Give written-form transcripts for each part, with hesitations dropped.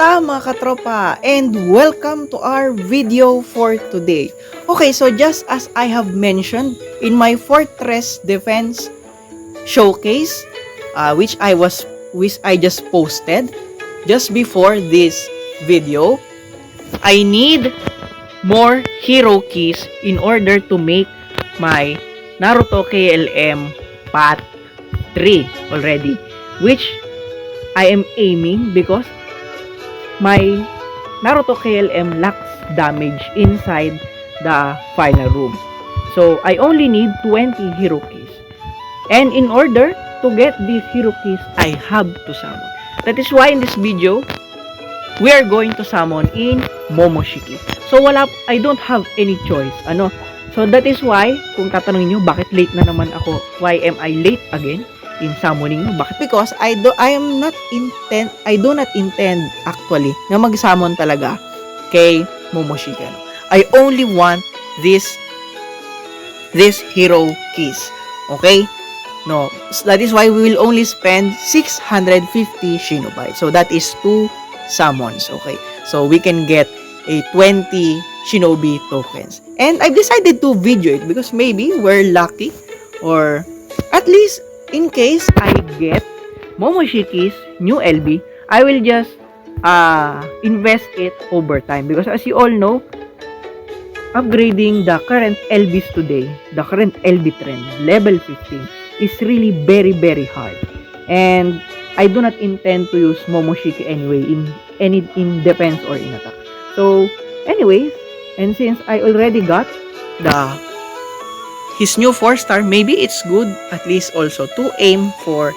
Kamusta mga katropa? And welcome to our video for today. Okay, so just as I have mentioned in my Fortress Defense showcase, which I just posted just before this video, I need more hero keys in order to make my Naruto KLM Path 3 already, which I am aiming because my Naruto KLM lacks damage inside the final room. So I only need 20 hero keys. And in order to get these hero keys, I have to summon. That is why in this video, we are going to summon in Momoshiki. So I don't have any choice. So that is why, kung tatanungin nyo, bakit late na naman ako? Why am I late again in summoning? Bakit? Because I do not intend actually na mag-summon talaga kay Momoshiki. I only want this hero keys. Okay? No, that is why we will only spend 650 Shinobi. So that is 2 summons. Okay? So we can get a 20 Shinobi tokens. And I've decided to video it because maybe we're lucky, or at least in case I get Momoshiki's new LB, I will just invest it over time. Because as you all know, upgrading the current LBs today, the current LB trend, level 15, is really very, very hard. And I do not intend to use Momoshiki anyway in defense or in attack. So, anyways, and since I already got his new 4-star, maybe it's good at least also to aim for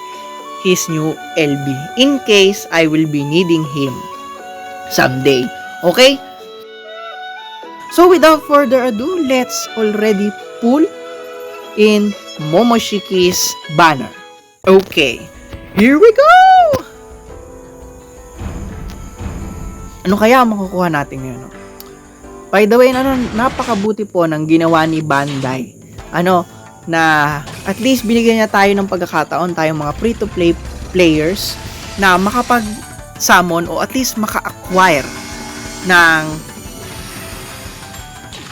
his new LB in case I will be needing him someday. Okay? So without further ado, let's already pull in Momoshiki's banner. Okay, here we go! Ano kaya makukuha natin ngayon? By the way, napakabuti po ng ginawa ni Bandai. Na at least binigyan niya tayo ng pagkakataon, tayong mga free-to-play players, na makapag-summon o at least maka-acquire ng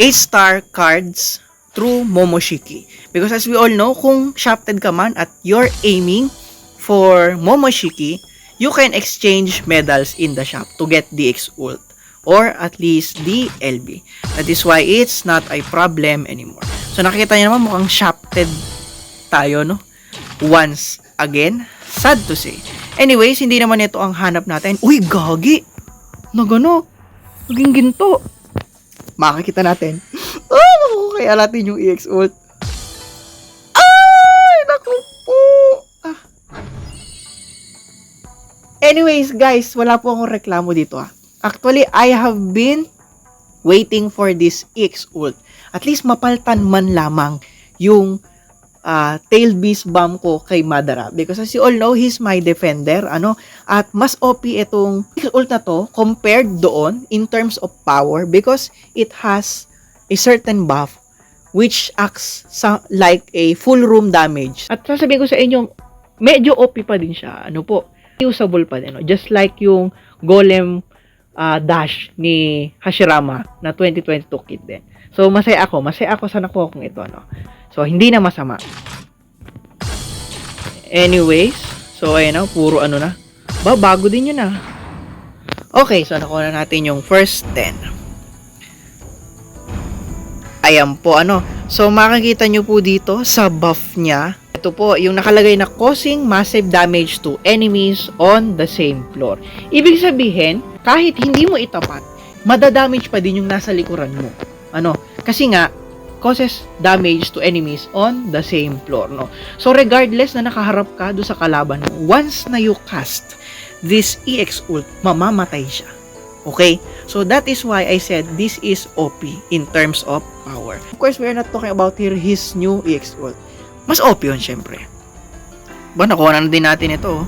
8-star cards through Momoshiki. Because as we all know, kung shafted ka man at you're aiming for Momoshiki, you can exchange medals in the shop to get the X ult or at least the LB. That is why it's not a problem anymore. So nakikita niyo naman mukhang shafted tayo, no? Once again, sad to say. Anyways, hindi naman ito ang hanap natin. Uy, gagi! Nagano? Naging ginto. Makikita natin. Kaya natin yung EX ult. Ay, naku po. Anyways, guys, wala po akong reklamo dito. Actually, I have been waiting for this EX ult. At least mapaltan man lamang yung tail beast bomb ko kay Madara. Because as you all know, he's my defender. At mas OP itong EX ult na to compared doon in terms of power because it has a certain buff which acts like a full room damage. At sasabihin ko sa inyo, medyo OP pa din siya. Usable pa din. Just like yung Golem dash ni Hashirama na 2022 kit din. So, masaya ako sa nakuha kong ito. So, hindi na masama. Anyways, so ayun puro na. Bago din yun Okay, so nakuha na natin yung first 10. Ayan po, So, makikita nyo po dito sa buff niya. Ito po, yung nakalagay na causing massive damage to enemies on the same floor. Ibig sabihin, kahit hindi mo itapat, madadamage pa din yung nasa likuran mo. Kasi nga, causes damage to enemies on the same floor, So, regardless na nakaharap ka doon sa kalaban mo, once na you cast this EX ult, mamamatay siya. Okay? So, that is why I said this is OP in terms of power. Of course, we are not talking about here his new EX ult. Mas OP yun, syempre. Nakuha na din natin ito.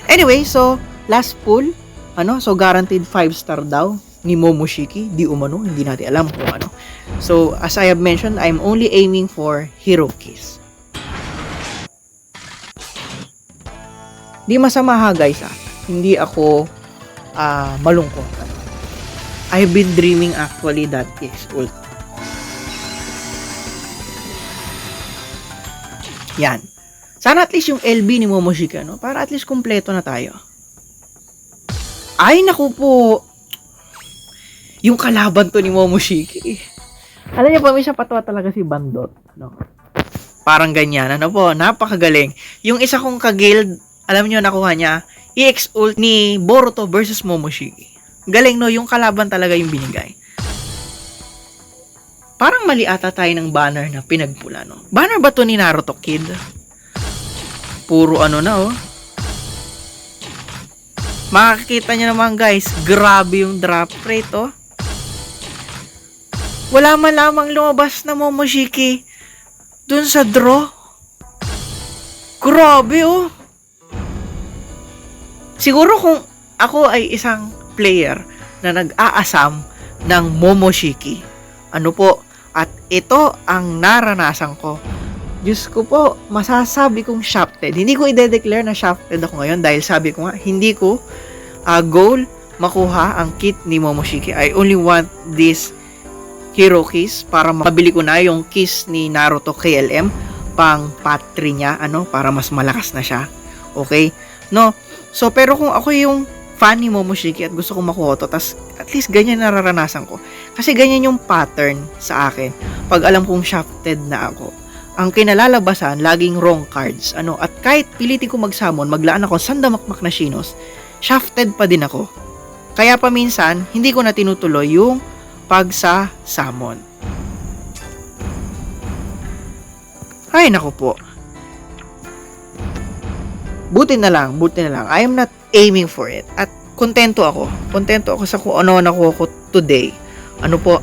Anyway, so, last pull. So, guaranteed 5-star daw ni Momoshiki. Di umano, hindi natin alam kung ano. So, as I have mentioned, I'm only aiming for hero keys. Di masama guys Hindi ako malungkot. I've been dreaming actually that is ult. Yan. Sana at least yung LB ni Momoshiki, no? Para at least kumpleto na tayo. Ay, naku po. Yung kalaban to ni Momoshiki. Alam niyo pa, may siya patwa talaga si Bandot. No? Parang ganyan. Ano po, napakagaling. Yung isa kong ka-guild, alam niyo, nakuha niya, EX ult ni Boruto versus Momoshiki. Galing, no? Yung kalaban talaga yung binigay. Parang mali ata tayo ng banner na pinagpula, no? Banner ba to ni Naruto Kid? Puro ano na, oh. Makikita nyo naman, guys, grabe yung drop rate, oh. Wala man lamang lumabas na Momoshiki dun sa draw. Grabe, oh. Siguro kung ako ay isang player na nag-aasam ng Momoshiki, ano po, at ito ang naranasan ko. Diyos ko po, masasabi kong shafted. Hindi ko i-declare na shafted ako ngayon dahil sabi ko nga, hindi ko goal makuha ang kit ni Momoshiki. I only want this hero keys para mabili ko na yung keys ni Naruto KLM pang part 3 niya, ano, para mas malakas na siya. Okay? No? So, pero kung ako yung fan ni Momoshiki at gusto kong makuha to, tas at least ganyan nararanasan ko. Kasi ganyan yung pattern sa akin. Pag alam kong shafted na ako, ang kinalalabasan, laging wrong cards. Ano, at kahit pilitin ko mag-summon, maglaan ako sandamakmak na Shinos, shafted pa din ako. Kaya paminsan, hindi ko na tinutuloy yung pagsa-summon. Ay, naku po. Buti na lang. I am not aiming for it. At kontento ako. Kontento ako sa kung ano nakuha ko today. Ano po,